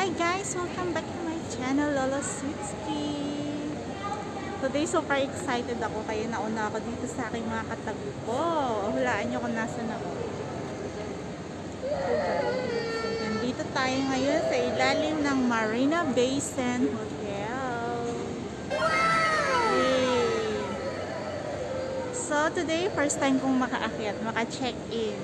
Hi guys! Welcome back to my channel, Lola Sweetski. Today, super excited ako kaya nauna ako dito sa aking mga katagpo. Hulaan nyo kung nasan ako. Nandito tayo ngayon sa ilalim ng Marina Bay Sands Hotel. Yay! So today, first time kong makaakyat, maka-check-in.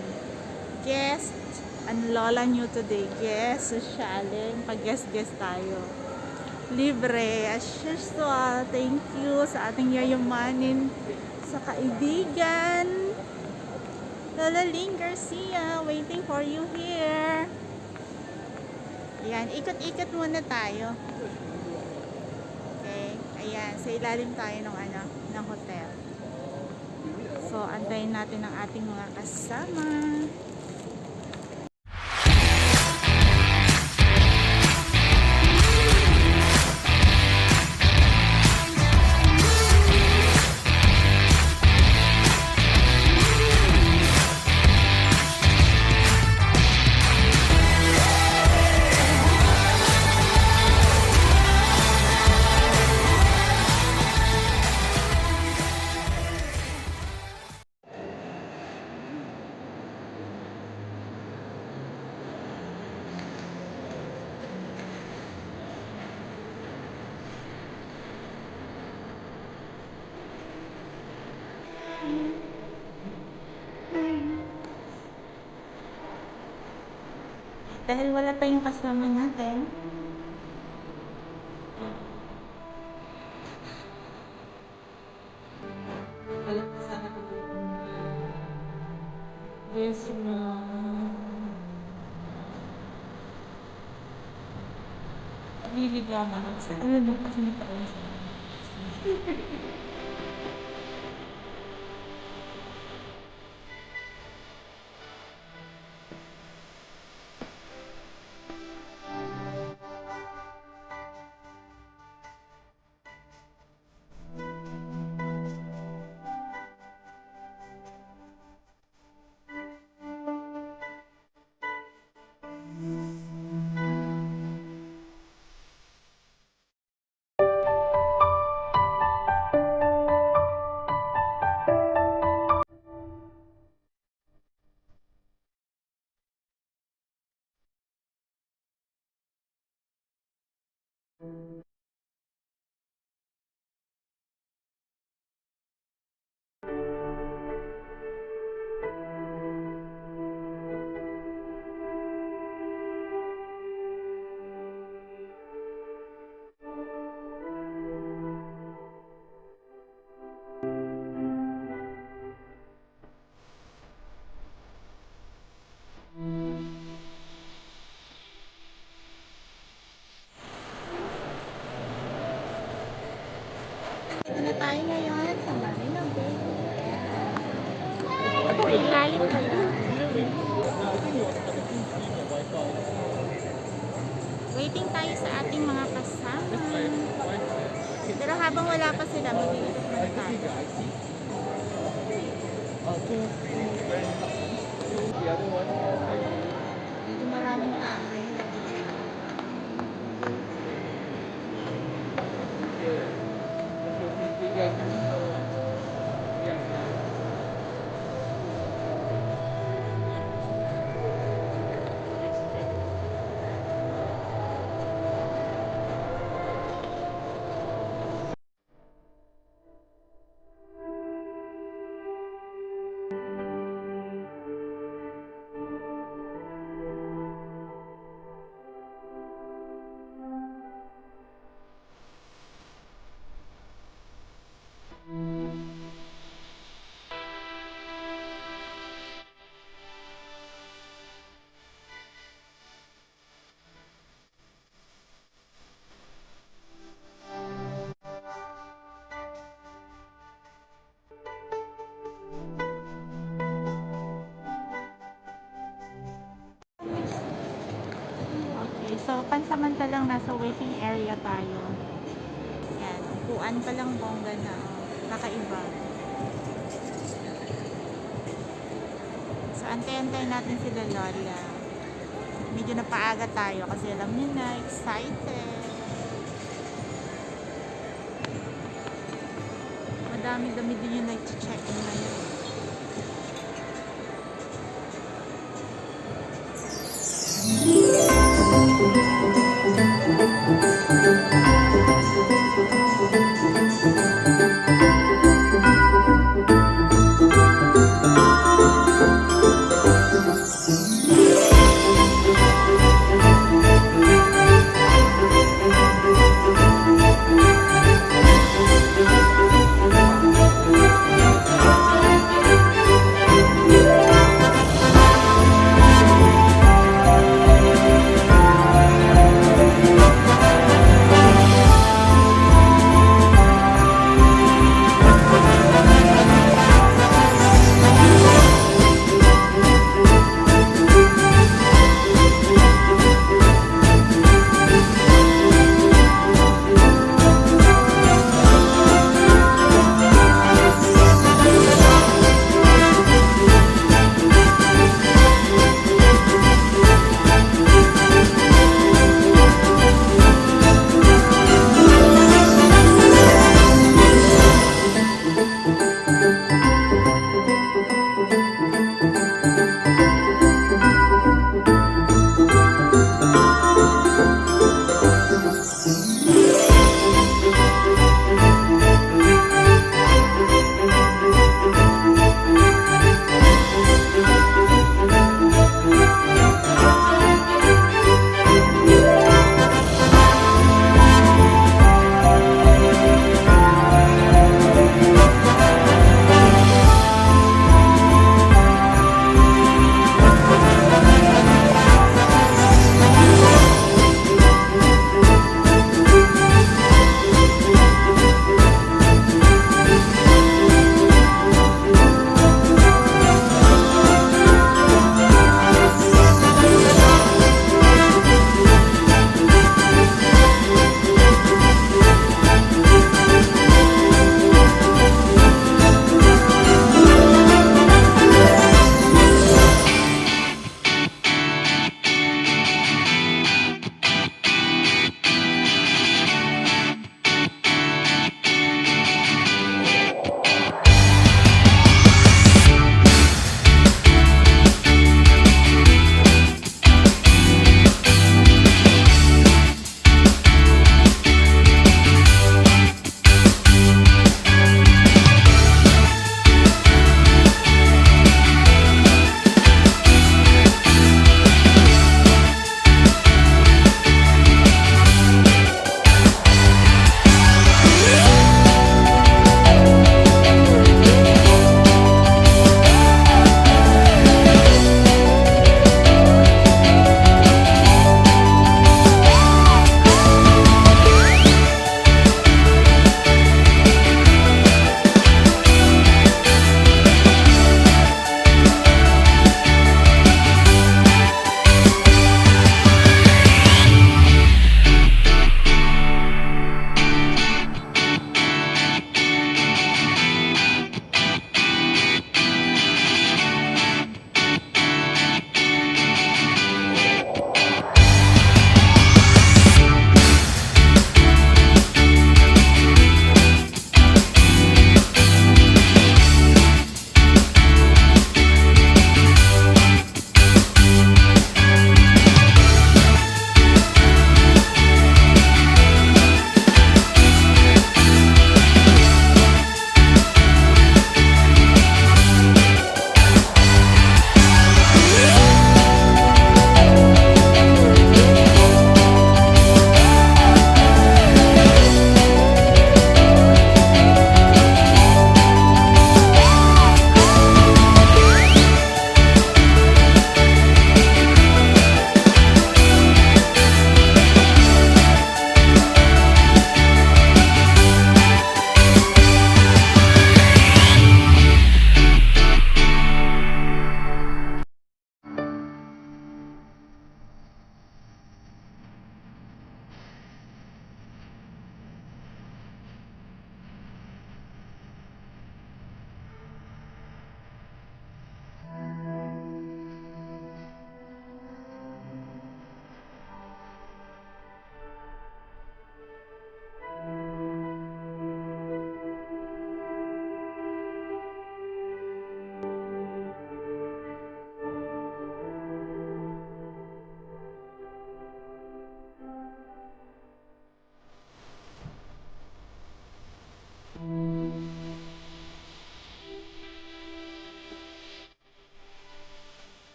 Guest ang lola nyo today. Guest, sosyalin. Pag-guest tayo. Libre. As usual, thank you sa ating yayamanin sa kaibigan. Lola Ling Garcia, waiting for you here. Ayan, ikot-ikot muna tayo. Okay, ayan, sa ilalim tayo ng hotel. So, antayin natin ang ating mga kasama. Dahil wala pa yung kasama natin. Wala pa sana natin. Yes, ma'am. Niligaw naman sa ano kasi nagkaroon sa na tayo ngayon sa Marina Bay. Ilalim pa lang. Waiting tayo sa ating mga kasama. Pero habang wala pa sila, mag-iikot na tayo. Dito maraming tao. Okay, so pansamantalang nasa waiting area tayo. Yan, upuan pa lang bongga na. Kakaiba. So, antay-antay natin sila Lola. medyo napaaga tayo kasi alam niyo na, excited. Madami-dami din yung nag-check-in ngayon.